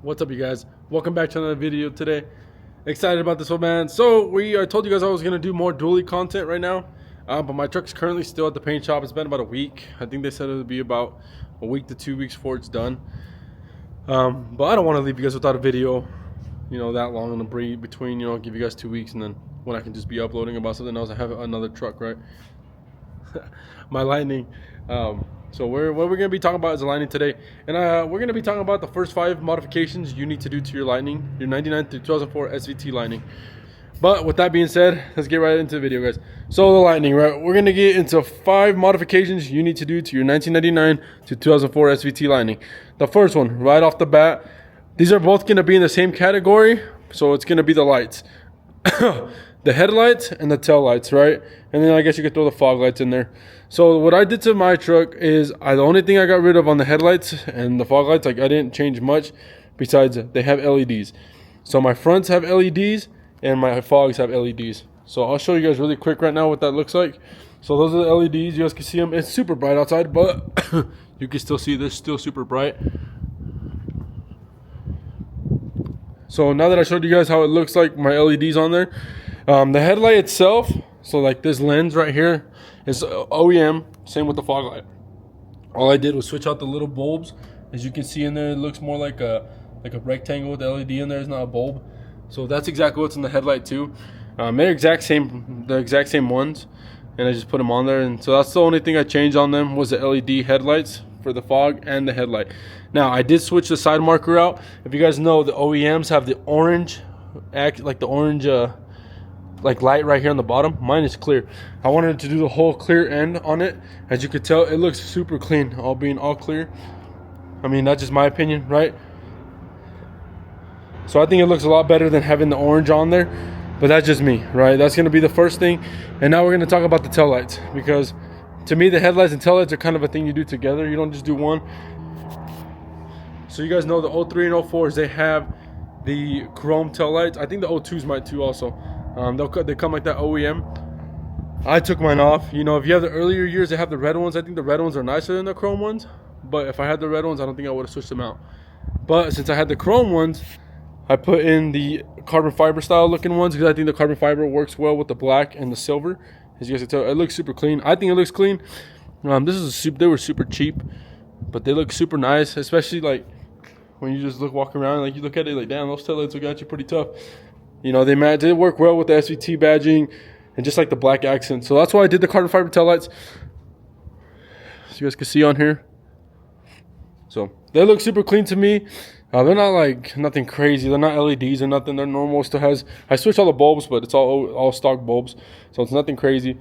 What's up, you guys? Welcome back to another video today. Excited about this one, man. So I told you guys I was gonna do more dually content right now, but my truck's currently still at the paint shop. It's been about a week. I think they said it would be about a week to 2 weeks before it's done. But I don't want to leave you guys without a video, that long in the break between, give you guys 2 weeks, and then when I can just be uploading about something else. I have another truck, right? My Lightning. So what we're going to be talking about is the Lightning today. And we're going to be talking about the first 5 modifications you need to do to your Lightning, your 99 through 2004 SVT Lightning. But with that being said, let's get right into the video, guys. So the Lightning, right? We're going to get into 5 modifications you need to do to your 1999 to 2004 SVT Lightning. The first one, right off the bat, these are both going to be in the same category. So it's going to be the lights. The headlights and the tail lights, right? And then I guess you could throw the fog lights in there. So what I did to my truck is the only thing I got rid of on the headlights and the fog lights, I didn't change much besides they have LEDs. So my fronts have LEDs and my fogs have LEDs. So I'll show you guys really quick right now what that looks like. So those are the LEDs. You guys can see them. It's super bright outside, but you can still see this still super bright. So now that I showed you guys how it looks like, my LEDs on there, the headlight itself, so like this lens right here is OEM, same with the fog light. All I did was switch out the little bulbs. As you can see in there, it looks more like a rectangle with the LED in there. It's not a bulb. So that's exactly what's in the headlight too. They're the exact same ones, and I just put them on there. And so that's the only thing I changed on them was the LED headlights for the fog and the headlight. Now I did switch the side marker out. If you guys know, the OEMs have the orange, like light right here on the bottom. Mine is clear. I wanted to do the whole clear end on it. As you could tell, it looks super clean, all being all clear. I mean, that's just my opinion, right? So I think it looks a lot better than having the orange on there, but that's just me, right? That's going to be the first thing. And now we're going to talk about the taillights, because to me the headlights and taillights are kind of a thing you do together. You don't just do one. So you guys know the 03 and 04s, they have the chrome taillights. I think the 02s might too also. They come like that OEM. I took mine off. If you have the earlier years, they have the red ones. I think the red ones are nicer than the chrome ones. But if I had the red ones, I don't think I would have switched them out. But since I had the chrome ones, I put in the carbon fiber style looking ones, because I think the carbon fiber works well with the black and the silver. As you guys can tell, it looks super clean. I think it looks clean. They were super cheap, but they look super nice, especially like when you just walk around, like you look at it like, damn, those taillights look at you pretty tough. They work well with the SVT badging and just like the black accent. So that's why I did the carbon fiber taillights, so you guys can see on here. So they look super clean to me. They're not like nothing crazy. They're not LEDs or nothing. They're normal. I switched all the bulbs, but it's all stock bulbs, so it's nothing crazy.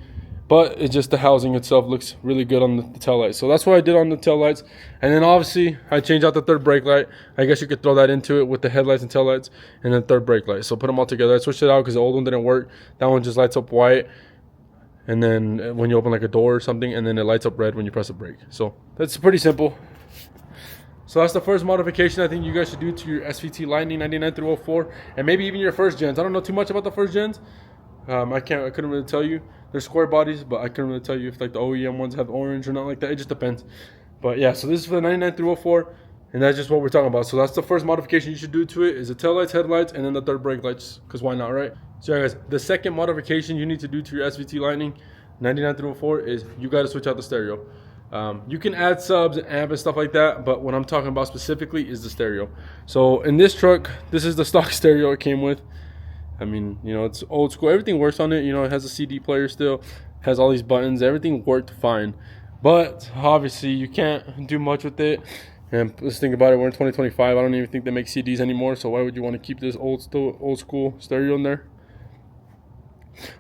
But it's just the housing itself looks really good on the taillights. So that's what I did on the taillights. And then obviously I changed out the third brake light. I guess you could throw that into it with the headlights and taillights and then third brake light. So put them all together. I switched it out because the old one didn't work. That one just lights up white, and then when you open like a door or something, and then it lights up red when you press a brake. So that's pretty simple. So that's the first modification I think you guys should do to your SVT Lightning 99 through 04, and maybe even your first gens. I don't know too much about the first gens. I couldn't really tell you. They're square bodies, but I couldn't really tell you if like the OEM ones have orange or not like that. It just depends. But yeah, so this is for the 99 through 04, and that's just what we're talking about. So that's the first modification you should do to it, is the tail lights, headlights, and then the third brake lights, because why not, right? So yeah, guys, the second modification you need to do to your SVT Lightning 99 through 04 is you got to switch out the stereo. You can add subs and amp and stuff like that, but what I'm talking about specifically is the stereo. So in this truck, this is the stock stereo it came with. I mean, it's old school. Everything works on it. It has a CD player still, has all these buttons. Everything worked fine. But obviously, you can't do much with it. And let's think about it. We're in 2025. I don't even think they make CDs anymore. So why would you want to keep this old school stereo in there?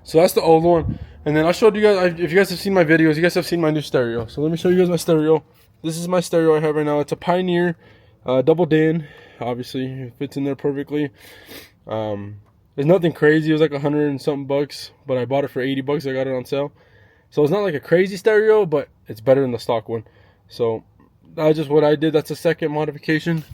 So that's the old one. And then I showed you guys, if you guys have seen my videos, you guys have seen my new stereo. So let me show you guys my stereo. This is my stereo I have right now. It's a Pioneer double din. Obviously, it fits in there perfectly. It's nothing crazy. It was like 100 and something bucks, but I bought it for 80 bucks. I got it on sale. So it's not like a crazy stereo, but it's better than the stock one. So that's just what I did. That's the second modification.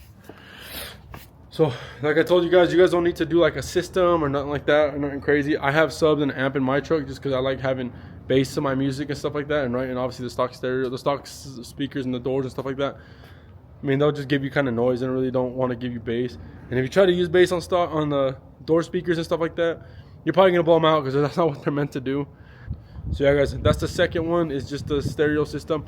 So like I told you guys don't need to do like a system or nothing like that, or nothing crazy. I have subs and amp in my truck just because I like having bass to my music and stuff like that, and obviously the stock stereo, the stock speakers and the doors and stuff like that. I mean, they'll just give you kind of noise and really don't want to give you bass. And if you try to use bass on the door speakers and stuff like that, you're probably gonna blow them out because that's not what they're meant to do. So yeah, guys, that's the second one. Is just the stereo system.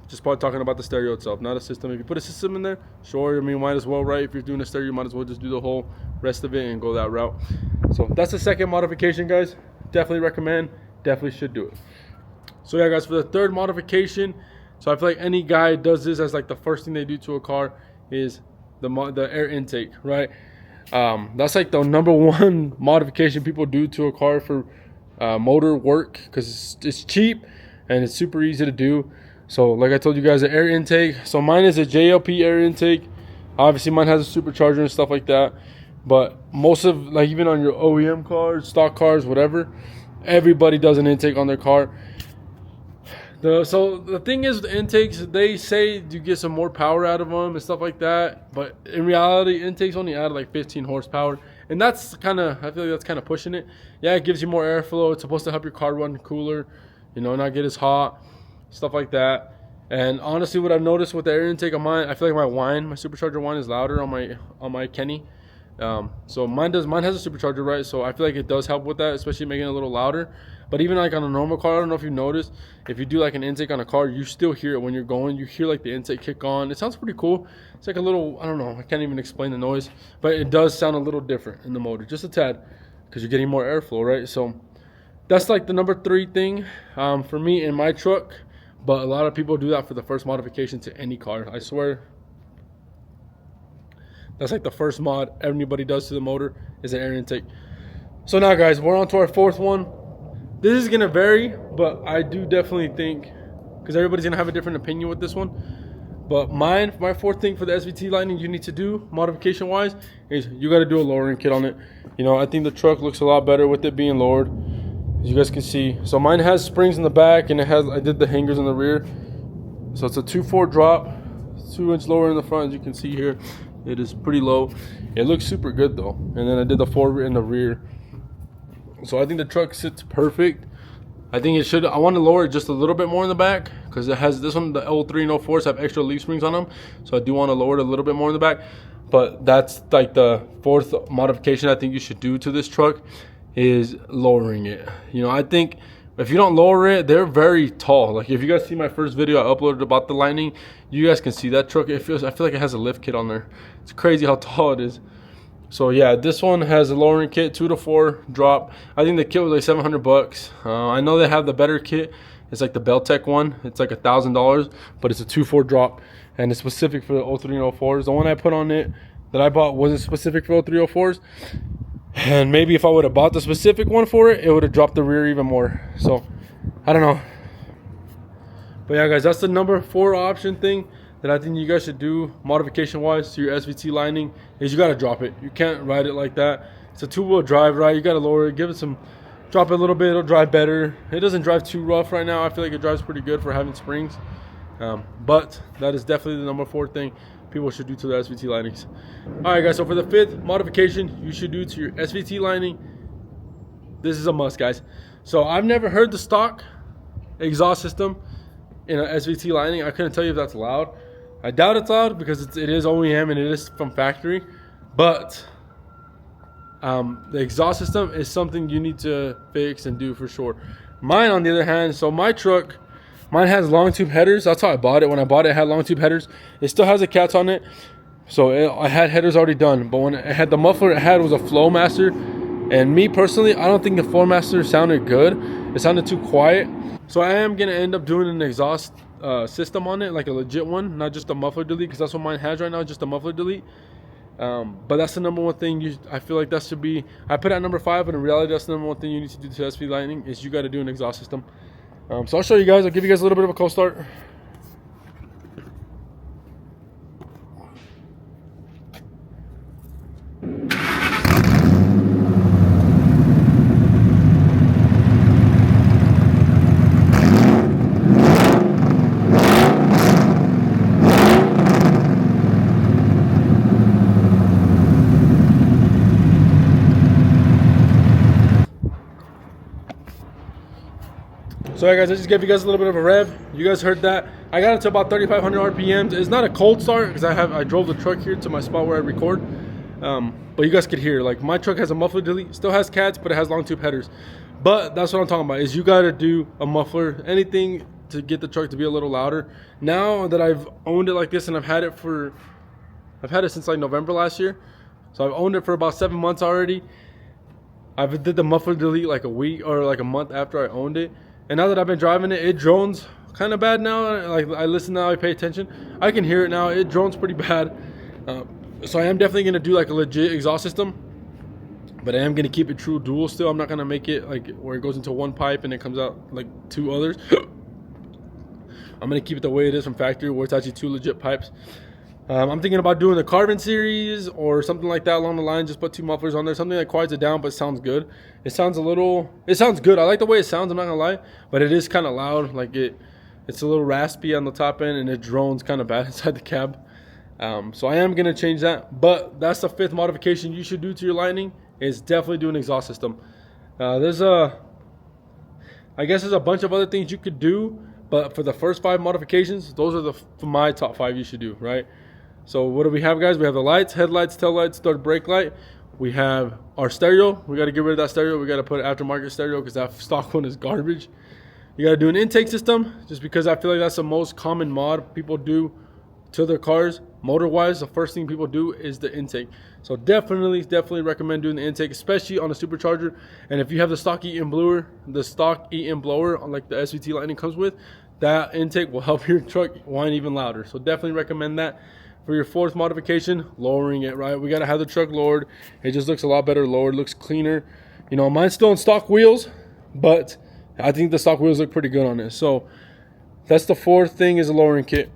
Just probably talking about the stereo itself, not a system. If you put a system in there, sure, I mean, might as well, right? If you're doing a stereo, you might as well just do the whole rest of it and go that route. So that's the second modification, guys. Definitely recommend, definitely should do it. So yeah, guys, for the third modification, so I feel like any guy does this as like the first thing they do to a car is the air intake, right? That's like the number one modification people do to a car for motor work, because it's cheap and it's super easy to do. So like I told you guys, the air intake, so mine is a JLP air intake. Obviously mine has a supercharger and stuff like that, but most of, like, even on your OEM cars, stock cars, whatever, everybody does an intake on their car. So the thing is, the intakes, they say you get some more power out of them and stuff like that, but in reality, intakes only add like 15 horsepower, and that's kind of, I feel like that's kind of pushing it. Yeah, it gives you more airflow. It's supposed to help your car run cooler, you know, not get as hot, stuff like that. And honestly, what I've noticed with the air intake on mine, I feel like my supercharger whine is louder on my Kenny. So mine has a supercharger, right? So I feel like it does help with that, especially making it a little louder. But even like on a normal car, I don't know if you noticed, if you do like an intake on a car, you still hear it when you're going. You hear like the intake kick on. It sounds pretty cool. It's like a little, I don't know, I can't even explain the noise, but it does sound a little different in the motor, just a tad, because you're getting more airflow, right? So that's like the number 3 thing for me in my truck. But a lot of people do that for the first modification to any car. I swear, that's like the first mod anybody does to the motor is an air intake. So now, guys, we're on to our fourth one. This is gonna vary, but I do definitely think, because everybody's gonna have a different opinion with this one, but my fourth thing for the SVT Lightning you need to do modification wise is you got to do a lowering kit on it. You know, I think the truck looks a lot better with it being lowered, as you guys can see. So mine has springs in the back, and I did the hangers in the rear. So it's a 2.4 drop, 2 inch lower in the front, as you can see here. It is pretty low. It looks super good though. And then I did the 4 in the rear. So I think the truck sits perfect. I think it should, I want to lower it just a little bit more in the back, because it has this one, the 03 and 04s have extra leaf springs on them. So I do want to lower it a little bit more in the back. But that's like the fourth modification I think you should do to this truck, is lowering it. You know, I think if you don't lower it, they're very tall. Like if you guys see my first video I uploaded about the Lightning, you guys can see that truck. I feel like it has a lift kit on there. It's crazy how tall it is. So yeah, this one has a lowering kit, 2 to 4 drop. I think the kit was like $700. I know they have the better kit. It's like the Beltec one. It's like $1,000, but it's a 2.4 drop, and it's specific for the 03 and 04s. The one I put on it that I bought wasn't specific for 03 04s. And maybe if I would have bought the specific one for it, it would have dropped the rear even more. So I don't know. But yeah, guys, that's the number 4 option thing that I think you guys should do modification wise to your SVT Lightning, is you got to drop it. You can't ride it like that. It's a 2-wheel drive, right? You got to lower it, give it some, drop it a little bit, it'll drive better. It doesn't drive too rough right now. I feel like it drives pretty good for having springs. But that is definitely the number 4 thing people should do to the SVT Lightnings. All right, guys, so for the 5th modification you should do to your SVT Lightning, this is a must, guys. So I've never heard the stock exhaust system in an SVT Lightning. I couldn't tell you if that's loud. I doubt it's loud, because it is OEM and it is from factory. But the exhaust system is something you need to fix and do for sure. Mine, on the other hand, so my truck, mine has long tube headers. That's how I bought it. When I bought it, it had long tube headers. It still has a cats on it. So I had headers already done. But when it had the muffler, it had was a Flowmaster. And me personally, I don't think the Flowmaster sounded good. It sounded too quiet. So I am going to end up doing an exhaust system on it, like a legit one, not just a muffler delete, because that's what mine has right now, just a muffler delete. But that's the number 1 thing I feel like that should be. I put it at number 5, but in reality, that's the number 1 thing you need to do to SVT Lightning, is you got to do an exhaust system. So I'll show you guys. I'll give you guys a little bit of a cold start. So yeah, guys, I just gave you guys a little bit of a rev. You guys heard that. I got it to about 3,500 RPMs. It's not a cold start because I drove the truck here to my spot where I record. But you guys could hear, like, my truck has a muffler delete, still has cats, but it has long tube headers. But that's what I'm talking about, is you gotta do a muffler, anything to get the truck to be a little louder. Now that I've owned it like this, and I've had it since like November last year. So I've owned it for about 7 months already. I've did the muffler delete like a week or like a month after I owned it. And now that I've been driving it, it drones kind of bad now. Like, I listen now, I pay attention. I can hear it now, it drones pretty bad. So I am definitely gonna do like a legit exhaust system. But I am going to keep it true dual still. I'm not going to make it like where it goes into one pipe and it comes out like two others. I'm going to keep it the way it is from factory, where it's actually two legit pipes. I'm thinking about doing the carbon series or something like that along the line. Just put two mufflers on there. Something that quiets it down but sounds good. It sounds good. I like the way it sounds, I'm not going to lie. But it is kind of loud. Like it's a little raspy on the top end and it drones kind of bad inside the cab. So I am going to change that. But that's the 5th modification you should do to your Lightning. Is definitely do an exhaust system. I guess there's a bunch of other things you could do, but for the first 5 modifications, those are my top 5 you should do, right? So what do we have, guys? We have the lights, headlights, taillights, third brake light. We have our stereo. We got to get rid of that stereo. We got to put an aftermarket stereo because that stock one is garbage. You got to do an intake system, just because I feel like that's the most common mod people do to their cars. Motor wise, the first thing people do is the intake. So definitely recommend doing the intake, especially on a supercharger. And if you have the stock EM blower, like the SVT Lightning comes with, that intake will help your truck whine even louder. So definitely recommend that. For your 4th modification, lowering it, right? We got to have the truck lowered. It just looks a lot better lowered, looks cleaner. You know, mine's still on stock wheels, but I think the stock wheels look pretty good on it. So that's the 4th thing, is a lowering kit.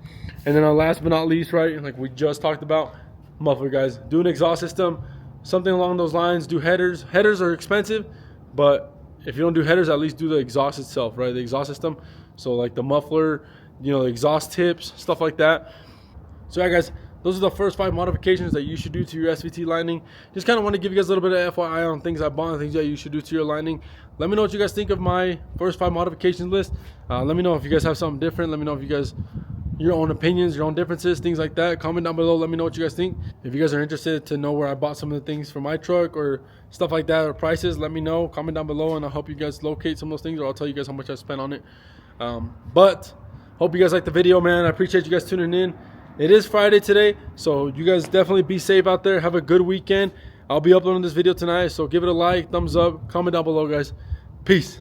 And then our last but not least, right, like we just talked about, muffler, guys. Do an exhaust system, something along those lines. Do headers. Headers are expensive, but if you don't do headers, at least do the exhaust itself, right? The exhaust system. So like the muffler, you know, the exhaust tips, stuff like that. So yeah, guys, those are the first 5 modifications that you should do to your SVT Lightning. Just kind of want to give you guys a little bit of FYI on things I bought and things that you should do to your Lightning. Let me know what you guys think of my first 5 modifications list. Let me know if you guys have something different. Let me know if you guys, your own opinions, your own differences, things like that. Comment down below. Let me know what you guys think. If you guys are interested to know where I bought some of the things for my truck or stuff like that, or prices, let me know. Comment down below and I'll help you guys locate some of those things, or I'll tell you guys how much I spent on it. But hope you guys liked the video, man. I appreciate you guys tuning in. It is Friday today, so you guys definitely be safe out there. Have a good weekend. I'll be uploading this video tonight, so give it a like, thumbs up, comment down below, guys. Peace.